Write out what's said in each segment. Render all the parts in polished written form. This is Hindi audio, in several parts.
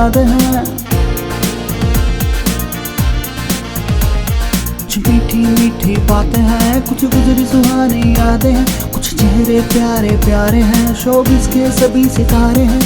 यादें हैं, कुछ मीठी मीठी बातें हैं, कुछ गुजरी सुहानी यादें हैं, कुछ चेहरे प्यारे प्यारे हैं, शोबिस के सभी सितारे हैं।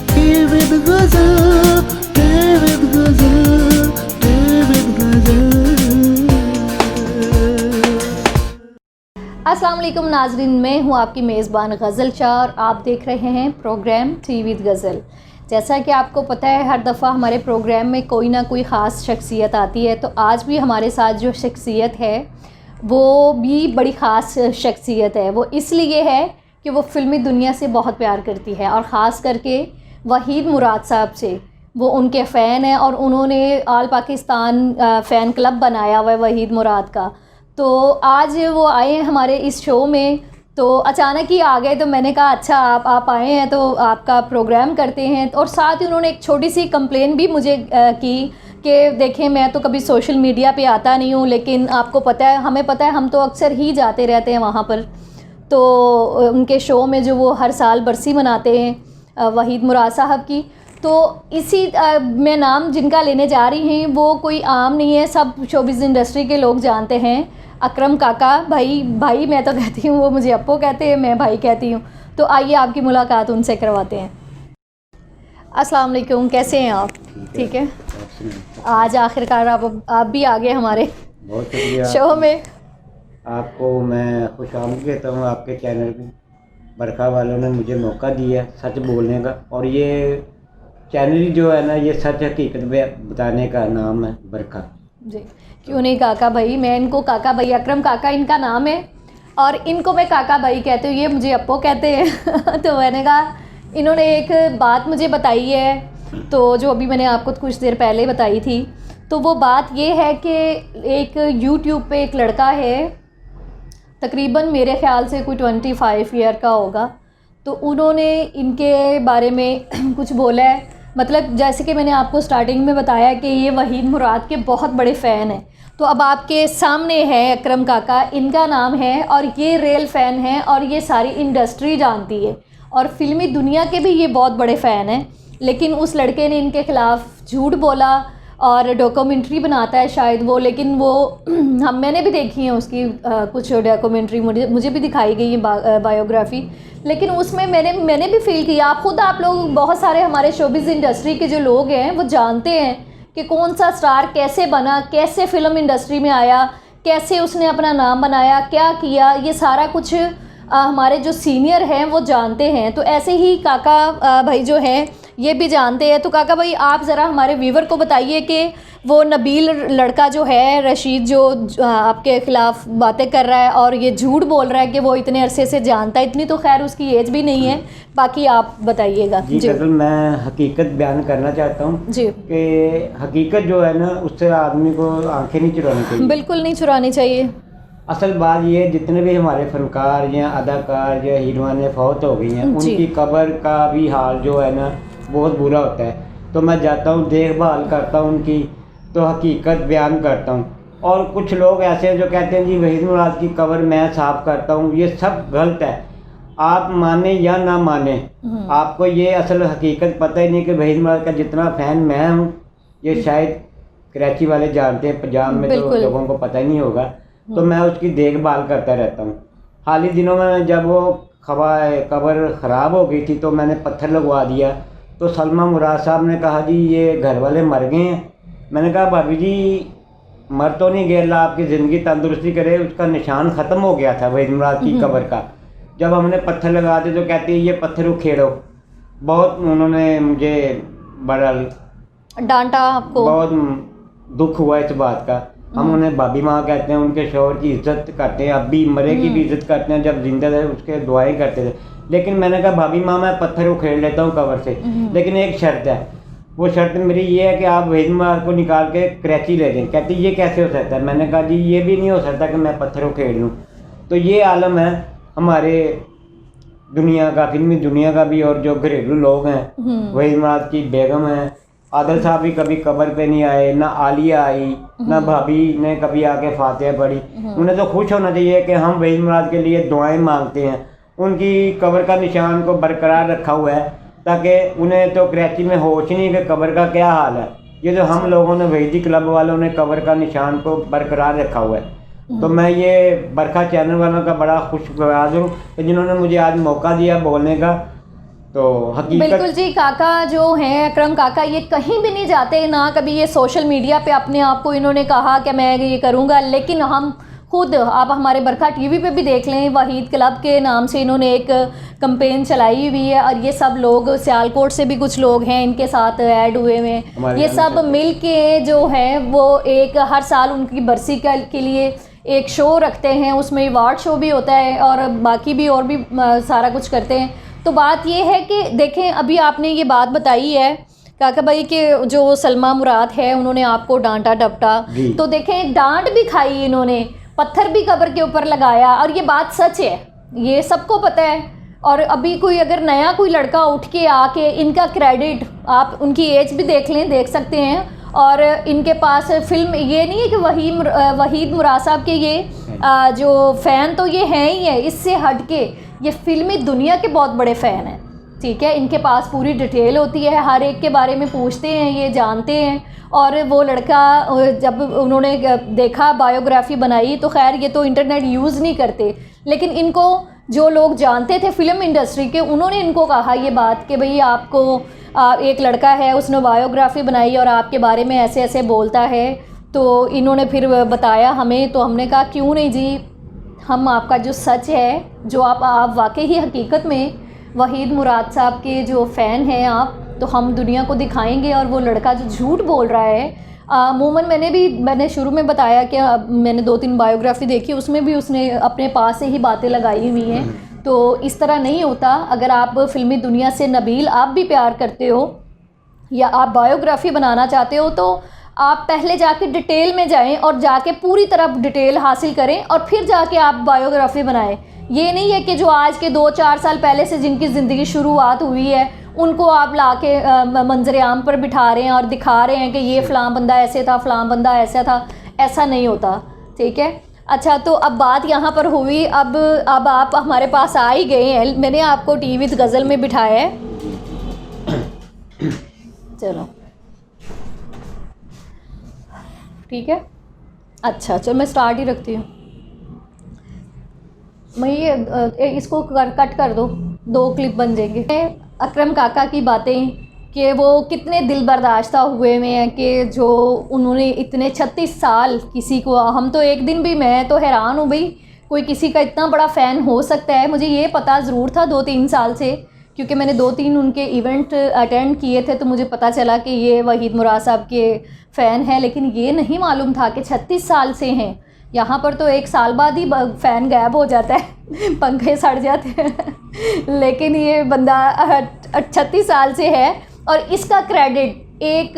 डेविड गजल, डेविड गजल, डेविड गजल। अस्सलाम वालेकुम नाजरीन, मैं हूँ आपकी मेज़बान गज़ल शाह और आप देख रहे हैं प्रोग्राम टी विद गज़ल। जैसा कि आपको पता है, हर दफ़ा हमारे प्रोग्राम में कोई ना कोई ख़ास शख्सियत आती है, तो आज भी हमारे साथ जो शख्सियत है वो भी बड़ी ख़ास शख्सियत है। वो इसलिए है कि वो फ़िल्मी दुनिया से बहुत प्यार करती है और ख़ास करके वहीद मुराद साहब से। वो उनके फ़ैन हैं और उन्होंने आल पाकिस्तान फ़ैन क्लब बनाया हुआ है वहीद मुराद का। तो आज वो आए हैं हमारे इस शो में, तो अचानक ही आ गए, तो मैंने कहा अच्छा आप आए हैं तो आपका प्रोग्राम करते हैं। और साथ ही उन्होंने एक छोटी सी कंप्लेन भी मुझे की कि देखें, मैं तो कभी सोशल मीडिया पे आता नहीं हूँ, लेकिन आपको पता है, हमें पता है, हम तो अक्सर ही जाते रहते हैं वहाँ पर। तो उनके शो में जो वो हर साल बरसी मनाते हैं वहीद मुराद साहब की, तो इसी मैं नाम जिनका लेने जा रही हैं वो कोई आम नहीं है, सब शोबिज़ इंडस्ट्री के लोग जानते हैं। अकरम काका, भाई मैं तो कहती हूँ, वो मुझे अप्पो कहते हैं, मैं भाई कहती हूँ। तो आइए आपकी मुलाकात उनसे करवाते हैं। अस्सलाम वालेकुम, कैसे हैं आप? ठीक है। आज आखिरकार आप भी आ गए हमारे बहुत शुक्रिया शो में। आपको मैं खुशामदीद कहता हूँ आपके चैनल पे। बरखा वालों ने मुझे मौका दिया सच बोलने का, और ये चैनल ही जो है ना, ये सच हकीकत बताने का नाम है बरखा जी। क्यों नहीं काका भाई, मैं इनको काका भाई, अकरम काका इनका नाम है और इनको मैं काका भाई कहती हूँ, ये मुझे अप्पो कहते हैं। तो मैंने कहा, इन्होंने एक बात मुझे बताई है, तो जो अभी मैंने आपको कुछ देर पहले बताई थी, तो वो बात ये है कि एक यूट्यूब पे एक लड़का है, तकरीबन मेरे ख़्याल से कोई 25 ईयर का होगा, तो उन्होंने इनके बारे में कुछ बोला है। मतलब जैसे कि मैंने आपको स्टार्टिंग में बताया कि ये वहीद मुराद के बहुत बड़े फ़ैन हैं, तो अब आपके सामने है अकरम काका, इनका नाम है और ये रियल फ़ैन हैं और ये सारी इंडस्ट्री जानती है और फ़िल्मी दुनिया के भी ये बहुत बड़े फ़ैन हैं। लेकिन उस लड़के ने इनके ख़िलाफ़ झूठ बोला और डॉक्यूमेंट्री बनाता है शायद वो, लेकिन वो मैंने भी देखी है उसकी कुछ डॉक्यूमेंट्री, मुझे भी दिखाई गई है बायोग्राफ़ी, लेकिन उसमें मैंने भी फील किया। आप लोग बहुत सारे हमारे शोबिज़ इंडस्ट्री के जो लोग हैं वो जानते हैं कि कौन सा स्टार कैसे बना, कैसे फ़िल्म इंडस्ट्री में आया, कैसे उसने अपना नाम बनाया, क्या किया, ये सारा कुछ हमारे जो सीनियर हैं वो जानते हैं। तो ऐसे ही काका भाई जो हैं ये भी जानते हैं। तो काका भाई, आप ज़रा हमारे व्यूवर को बताइए कि वो नबील लड़का जो है, रशीद, जो आपके ख़िलाफ़ बातें कर रहा है और ये झूठ बोल रहा है कि वो इतने अरसे से जानता है, इतनी तो खैर उसकी एज भी नहीं है, बाकी आप बताइएगा। जी गज़ल, मैं हकीकत बयान करना चाहता हूँ जी कि हकीकत जो है ना, उससे आदमी को आंखें नहीं चुरानी चाहिए, बिल्कुल नहीं चुरानी चाहिए। असल बात ये है, जितने भी हमारे फनकार या अदाकार या हीरोइनें फौत हो गई हैं, उनकी कब्र का भी हाल जो है ना बहुत बुरा होता है। तो मैं जाता हूँ, देखभाल करता हूँ उनकी, तो हकीकत बयान करता हूँ। और कुछ लोग ऐसे हैं जो कहते हैं जी वहीद मुराद की कब्र मैं साफ़ करता हूँ, ये सब गलत है। आप माने या ना माने, आपको ये असल हकीकत पता ही नहीं कि वहीद मुराद का जितना फ़ैन मैं हूँ, ये शायद कराची वाले जानते हैं, पंजाब में तो लोगों को पता ही नहीं होगा। तो मैं उसकी देखभाल करता रहता हूँ। हाल ही दिनों में जब वो कब्र ख़राब हो गई थी तो मैंने पत्थर लगवा दिया, तो सलमा मुराद साहब ने कहा जी ये घर वाले मर गए हैं। मैंने कहा भाभी जी मर तो नहीं गए, अल्लाह आपकी ज़िंदगी तंदुरुस्ती करे, उसका निशान ख़त्म हो गया था वहीद मुराद की कब्र का। जब हमने पत्थर लगा दिए तो कहते हैं ये पत्थर उखेड़ो। बहुत उन्होंने मुझे बड़ा डांटा, आपको बहुत दुख हुआ इस बात का। हम उन्हें भाभी माँ कहते हैं, उनके शौहर की इज्जत करते हैं, अब भी मरे की भी इज्जत करते हैं, जब जिंदा थे उसके दुआएं करते थे। लेकिन मैंने कहा भाभी माँ मैं पत्थर उखेड़ लेता हूँ कब्र से, लेकिन एक शर्त है, वो शर्त मेरी ये है कि आप वहीद मुराद को निकाल के कराची ले दें। कहती ये कैसे हो सकता है? मैंने कहा जी ये भी नहीं हो सकता कि मैं पत्थर उखेड़ लूँ। तो ये आलम है हमारे दुनिया का, फिल्मी दुनिया का भी, और जो घरेलू लोग हैं, वहीद मुराद की बेगम है, आदिल साहब भी कभी कब्र पे नहीं आए, ना आलिया आई, ना भाभी ने कभी आके फातिहा पढ़ी। उन्हें तो खुश होना चाहिए कि हम वहीद मुराद के लिए दुआएं मांगते हैं, उनकी कब्र का निशान को बरकरार रखा हुआ है। ताकि उन्हें तो कराची में होश नहीं कि कब्र का क्या हाल है। ये जो हम लोगों ने वहीदी क्लब वालों ने कब्र का निशान को बरकरार रखा हुआ है। तो मैं ये बरखा चैनल वालों का बड़ा खुशगवार हूँ कि जिन्होंने मुझे आज मौका दिया बोलने का। तो हकीकत बिल्कुल जी, काका जो हैं अकरम काका, ये कहीं भी नहीं जाते ना, कभी ये सोशल मीडिया पे अपने आप को इन्होंने कहा कि मैं ये करूँगा, लेकिन हम खुद, आप हमारे बरखा टीवी पे भी देख लें, वहीद क्लब के नाम से इन्होंने एक कैंपेन चलाई हुई है और ये सब लोग, सियालकोट से भी कुछ लोग हैं इनके साथ ऐड हुए हैं। ये सब मिल के जो है वो एक हर साल उनकी बरसी के लिए एक शो रखते हैं, उसमें अवार्ड शो भी होता है और बाकी भी और भी सारा कुछ करते हैं। तो बात ये है कि देखें, अभी आपने ये बात बताई है काका भाई के जो सलमा मुराद है उन्होंने आपको डांटा डपटा, तो देखें डांट भी खाई इन्होंने, पत्थर भी कब्र के ऊपर लगाया, और ये बात सच है, ये सबको पता है। और अभी कोई अगर नया कोई लड़का उठ के आके इनका क्रेडिट, आप उनकी एज भी देख लें, देख सकते हैं, और इनके पास फिल्म ये नहीं है कि वहीद मुराद साहब के ये जो फ़ैन तो ये हैं ही है, इससे हट के ये फिल्मी दुनिया के बहुत बड़े फ़ैन हैं, ठीक है। इनके पास पूरी डिटेल होती है, हर एक के बारे में पूछते हैं, ये जानते हैं। और वो लड़का जब उन्होंने देखा, बायोग्राफ़ी बनाई, तो खैर ये तो इंटरनेट यूज़ नहीं करते, लेकिन इनको जो लोग जानते थे फिल्म इंडस्ट्री के, उन्होंने इनको कहा ये बात कि भाई आपको एक लड़का है उसने बायोग्राफ़ी बनाई और आपके बारे में ऐसे ऐसे बोलता है। तो इन्होंने फिर बताया हमें, तो हमने कहा क्यों नहीं जी, हम आपका जो सच है, जो आप वाकई ही हकीकत में वहीद मुराद साहब के जो फ़ैन हैं आप, तो हम दुनिया को दिखाएंगे। और वो लड़का जो झूठ बोल रहा है, अमूमन मैंने शुरू में बताया कि मैंने 2-3 बायोग्राफ़ी देखी, उसमें भी उसने अपने पास से ही बातें लगाई हुई हैं। तो इस तरह नहीं होता। अगर आप फ़िल्मी दुनिया से, नबील आप भी प्यार करते हो या आप बायोग्राफ़ी बनाना चाहते हो, तो आप पहले जाके डिटेल में जाएं और जाके पूरी तरह डिटेल हासिल करें और फिर जाके आप बायोग्राफ़ी बनाएं। ये नहीं है कि जो आज के 2-4 साल पहले से जिनकी ज़िंदगी शुरुआत हुई है उनको आप लाके मंजर आम पर बिठा रहे हैं और दिखा रहे हैं कि ये फ़लाँ बंदा ऐसे था, फ़लाँ बंदा ऐसा था। ऐसा नहीं होता, ठीक है। अच्छा, तो अब बात यहाँ पर हुई, अब आप हमारे पास आ ही गए हैं, मैंने आपको टी विद गज़ल में बिठाया है। चलो ठीक है, अच्छा चलो मैं स्टार्ट ही रखती हूँ। मैं ये इसको कट कर दो, 2 क्लिप बन जाएंगे। अकरम काका की बातें कि वो कितने दिल बर्दाश्ता हुए हुए हैं कि जो उन्होंने इतने 36 साल किसी को, हम तो एक दिन भी, मैं तो हैरान हूँ भाई, कोई किसी का इतना बड़ा फ़ैन हो सकता है। मुझे ये पता ज़रूर था 2-3 साल से, क्योंकि मैंने 2-3 उनके इवेंट अटेंड किए थे, तो मुझे पता चला कि ये वहीद मुराद साहब के फ़ैन हैं, लेकिन ये नहीं मालूम था कि 36 साल से हैं। यहाँ पर तो 1 साल बाद ही फ़ैन गायब हो जाता है, पंखे सड़ जाते हैं, लेकिन ये बंदा 36 साल से है। और इसका क्रेडिट एक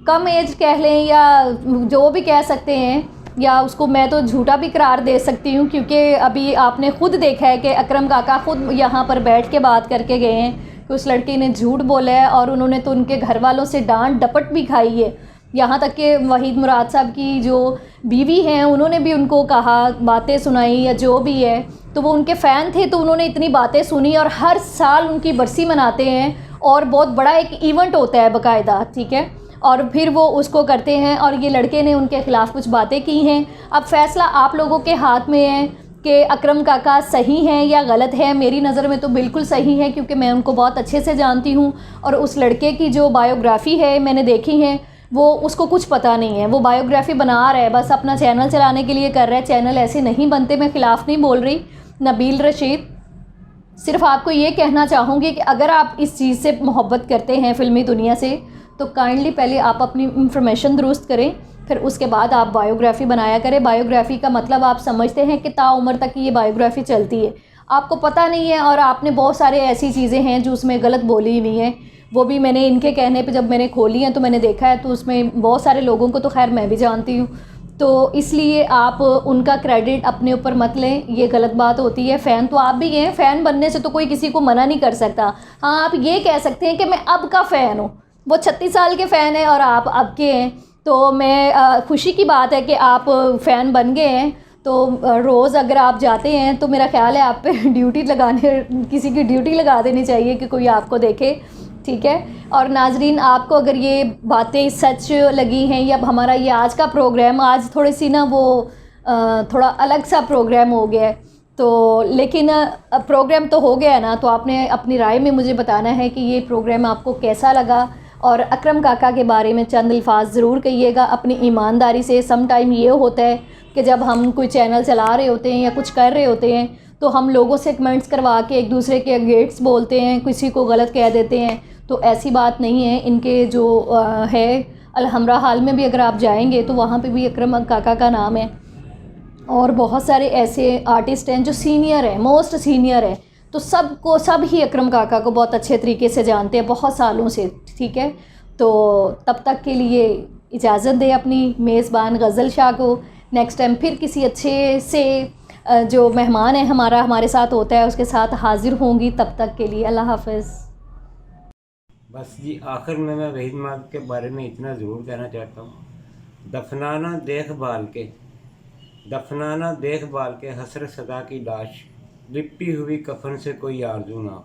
कम एज कह लें या जो भी कह सकते हैं, या उसको मैं तो झूठा भी करार दे सकती हूँ, क्योंकि अभी आपने खुद देखा है कि अकरम काका खुद यहाँ पर बैठ के बात करके गए हैं कि उस लड़की ने झूठ बोला है और उन्होंने तो उनके घर वालों से डांट डपट भी खाई है। यहाँ तक कि वहीद मुराद साहब की जो बीवी हैं उन्होंने भी उनको कहा, बातें सुनाई या जो भी है, तो वो उनके फ़ैन थे तो उन्होंने इतनी बातें सुनी। और हर साल उनकी बरसी मनाते हैं और बहुत बड़ा एक इवेंट होता है बाकायदा, ठीक है, और फिर वो उसको करते हैं। और ये लड़के ने उनके ख़िलाफ़ कुछ बातें की हैं। अब फ़ैसला आप लोगों के हाथ में है कि अकरम काका सही हैं या गलत है। मेरी नज़र में तो बिल्कुल सही है, क्योंकि मैं उनको बहुत अच्छे से जानती हूँ। और उस लड़के की जो बायोग्राफ़ी है मैंने देखी है, वो उसको कुछ पता नहीं है, वो बायोग्राफ़ी बना रहा है, बस अपना चैनल चलाने के लिए कर रहा है। चैनल ऐसे नहीं बनते, मैं ख़िलाफ़ नहीं बोल रही। नबील रशीद, सिर्फ आपको ये कहना चाहूँगी कि अगर आप इस चीज़ से मोहब्बत करते हैं फ़िल्मी दुनिया से, तो काइंडली पहले आप अपनी इंफॉर्मेशन दुरुस्त करें, फिर उसके बाद आप बायोग्राफ़ी बनाया करें। बायोग्राफ़ी का मतलब आप समझते हैं कि ताउम्र तक ये बायोग्राफ़ी चलती है, आपको पता नहीं है। और आपने बहुत सारे ऐसी चीज़ें हैं जो उसमें गलत बोली हुई हैं, वो भी मैंने इनके कहने पे जब मैंने खोली हैं तो मैंने देखा है, तो उसमें बहुत सारे लोगों को तो खैर मैं भी जानती हूँ, तो इसलिए आप उनका क्रेडिट अपने ऊपर मत लें, ये गलत बात होती है। फ़ैन तो आप भी हैं, फ़ैन बनने से तो कोई किसी को मना नहीं कर सकता। हाँ, आप ये कह सकते हैं कि मैं अब का फ़ैन हूँ, वो 36 साल के फ़ैन है और आप अब के हैं, तो मैं खुशी की बात है कि आप फ़ैन बन गए हैं। तो रोज़ अगर आप जाते हैं तो मेरा ख्याल है आप पे ड्यूटी लगाने, किसी की ड्यूटी लगा देनी चाहिए कि कोई आपको देखे, ठीक है। और नाजरीन, आपको अगर ये बातें सच लगी हैं या हमारा ये आज का प्रोग्राम, आज थोड़ी सी ना वो थोड़ा अलग सा प्रोग्राम हो गया है, तो लेकिन प्रोग्राम तो हो गया है ना, तो आपने अपनी राय में मुझे बताना है कि ये प्रोग्राम आपको कैसा लगा। और अकरम काका के बारे में चंद अल्फाज ज़रूर कहिएगा अपनी ईमानदारी से। सम टाइम ये होता है कि जब हम कोई चैनल चला रहे होते हैं या कुछ कर रहे होते हैं तो हम लोगों से कमेंट्स करवा के एक दूसरे के अगेंस्ट बोलते हैं, किसी को गलत कह देते हैं, तो ऐसी बात नहीं है। इनके जो है अलहमरा हाल में भी अगर आप जाएंगे तो वहाँ पे भी अकरम काका का नाम है। और बहुत सारे ऐसे आर्टिस्ट हैं जो सीनियर हैं, मोस्ट सीनियर हैं, तो सब ही अकरम काका को बहुत अच्छे तरीके से जानते हैं बहुत सालों से, ठीक है। तो तब तक के लिए इजाज़त दें अपनी मेज़बान गज़ल शाह को। नेक्स्ट टाइम फिर किसी अच्छे से जो मेहमान है हमारे साथ होता है उसके साथ हाज़िर होंगी। तब तक के लिए अल्लाह हाफ़िज़। बस जी, आखिर में मैं वहीद मार्ग के बारे में इतना ज़रूर कहना चाहता हूँ, दफनाना देखभाल के हसरत सदा की लाश, लिपटी हुई कफन से कोई आरज़ू ना।